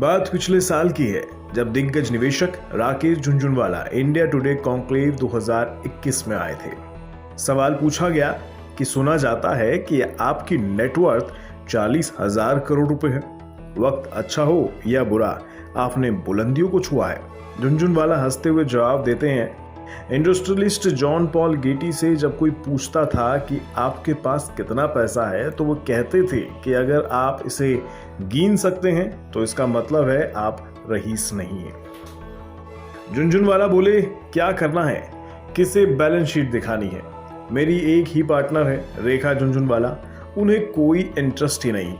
बात पिछले साल की है जब दिग्गज निवेशक Rakesh Jhunjhunwala India today conclave 2021 में आए थे। सवाल पूछा गया कि सुना जाता है कि आपकी नेटवर्थ 40,000 करोड़ रुपए है। वक्त अच्छा हो या बुरा, आपने बुलंदियों को छुआ है। झुनझुनवाला हंसते हुए जवाब देते हैं, इंडस्ट्रियलिस्ट जॉन पॉल गेटी से जब कोई पूछता था कि आपके पास कितना पैसा है तो वो कहते थे कि अगर आप इसे गिन सकते हैं तो इसका मतलब है आप रईस नहीं है। झुनझुनवाला बोले, क्या करना है, किसे बैलेंस शीट दिखानी है। मेरी एक ही पार्टनर है, रेखा झुनझुनवाला, उन्हें कोई इंटरेस्ट ही नहीं।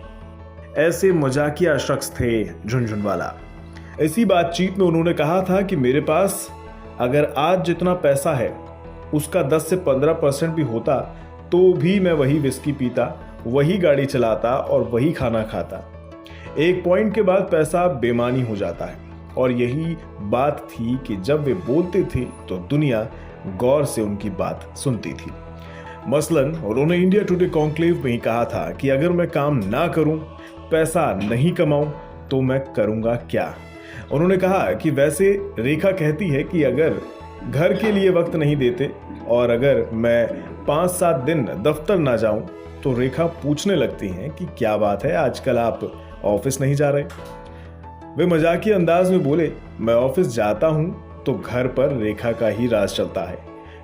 ऐसे मजाकिया शख्स थे झुनझुनवाला। इसी बातचीत में उन्होंने कहा था कि मेरे पास अगर आज जितना पैसा है उसका 10 से 15% भी होता तो भी मैं वही विस्की पीता, वही गाड़ी चलाता और वही खाना खाता। एक पॉइंट के बाद पैसा बेमानी हो जाता है और यही बात थी कि जब वे बोलते थे तो दुनिया गौर से उनकी बात सुनती थी। मसलन उन्होंने इंडिया टुडे कॉन्क्लेव में ही कहा था कि अगर मैं काम ना करूं, पैसा नहीं कमाऊं तो मैं करूंगा क्या। उन्होंने कहा कि वैसे रेखा कहती है कि अगर घर के लिए वक्त नहीं देते और अगर मैं 5-7 दिन दफ्तर ना जाऊं तो रेखा पूछने लगती हैं कि क्या बात है, आजकल आप ऑफिस नहीं जा रहे। वे मजाकिया अंदाज में बोले, मैं ऑफिस जाता हूं तो घर पर रेखा का ही राज चलता है।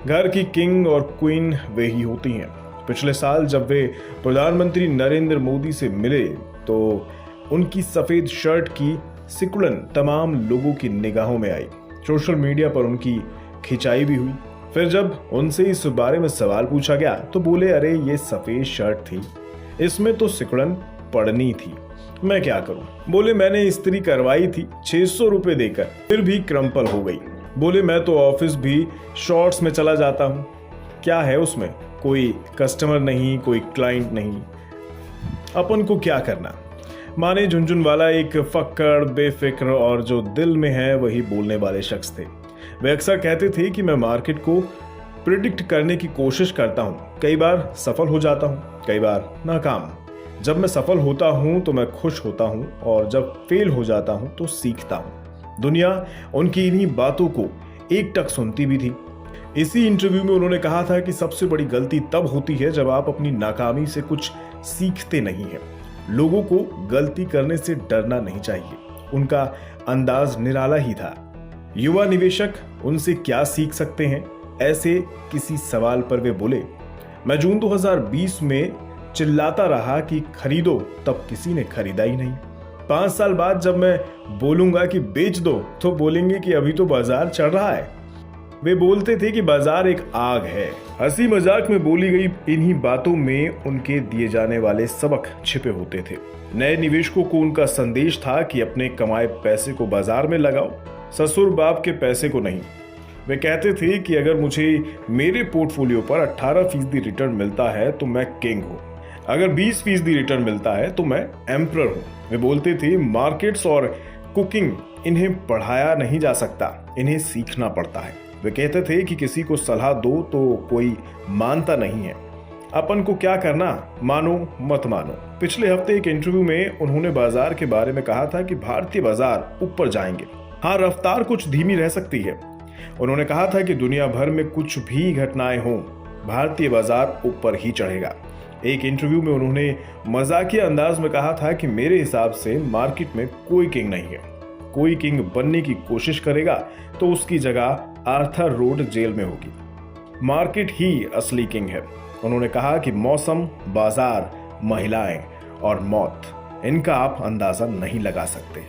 घर की किंग और क्वीन वे ही होती हैं। पिछले साल जब वे प्रधानमंत्री नरेंद्र मोदी से मिले तो उनकी सफेद शर्ट की सिकुड़न तमाम लोगों की निगाहों में आई। सोशल मीडिया पर उनकी खिंचाई भी हुई। फिर जब उनसे इस बारे में सवाल पूछा गया तो बोले, अरे ये सफेद शर्ट थी, इसमें तो सिकुड़न पड़नी थी, मैं क्या करूं। बोले, मैंने इस्त्री करवाई थी 600 रुपए देकर, फिर भी क्रम्पल हो गई। बोले, मैं तो ऑफिस भी शॉर्ट्स में चला जाता हूं, क्या है उसमें, कोई कस्टमर नहीं, कोई क्लाइंट नहीं, अपन को क्या करना। माने झुनझुनवाला एक फक्कड़, बेफिक्र और जो दिल में है वही बोलने वाले शख्स थे। वे अक्सर कहते थे कि मैं मार्केट को प्रिडिक्ट करने की कोशिश करता हूँ, कई बार सफल हो जाता हूँ, कई बार नाकाम। जब मैं सफल होता हूँ तो मैं खुश होता हूँ और जब फेल हो जाता हूँ तो सीखता हूँ। दुनिया उनकी इन्हीं बातों को एकटक सुनती भी थी। इसी इंटरव्यू में उन्होंने कहा था कि सबसे बड़ी गलती तब होती है जब आप अपनी नाकामी से कुछ सीखते नहीं हैं। लोगों को गलती करने से डरना नहीं चाहिए। उनका अंदाज निराला ही था। युवा निवेशक उनसे क्या सीख सकते हैं, ऐसे किसी सवाल पर वे बोले, मैं जून 2020 में चिल्लाता रहा कि खरीदो, तब किसी ने खरीदा ही नहीं। 5 साल बाद जब मैं बोलूंगा कि बेच दो तो बोलेंगे कि अभी तो बाजार चढ़ रहा है। वे बोलते थे कि बाजार एक आग है। हंसी मजाक में बोली गई इन्हीं बातों में उनके दिए जाने वाले सबक छिपे होते थे। नए निवेशकों को उनका संदेश था कि अपने कमाए पैसे को बाजार में लगाओ, ससुर बाप के पैसे को नहीं। वे कहते थे कि अगर मुझे मेरे पोर्टफोलियो पर 18% रिटर्न मिलता है तो मैं किंग हूँ, अगर 20% रिटर्न मिलता है तो मैं एम्परर हूँ। वे बोलते थे, मार्केट्स और कुकिंग इन्हें पढ़ाया नहीं जा सकता, इन्हें सीखना पड़ता है। वे कहते थे कि किसी को सलाह दो तो कोई मानता नहीं है, अपन को क्या करना, मानो मत मानो। पिछले हफ्ते एक इंटरव्यू में उन्होंने बाजार के बारे में कहा था कि भारतीय बाजार ऊपर जाएंगे, हाँ रफ्तार कुछ धीमी रह सकती है। उन्होंने कहा था कि दुनिया भर में कुछ भी घटनाएं हों, भारतीय बाजार ऊपर ही चढ़ेगा। एक इंटरव्यू में उन्होंने मजाकिया अंदाज में कहा था कि मेरे हिसाब से मार्केट में कोई किंग नहीं है, कोई किंग बनने की कोशिश करेगा तो उसकी जगह आर्थर रोड जेल में होगी। मार्केट ही असली किंग है। उन्होंने कहा कि मौसम, बाजार, महिलाएं और मौत, इनका आप अंदाजा नहीं लगा सकते।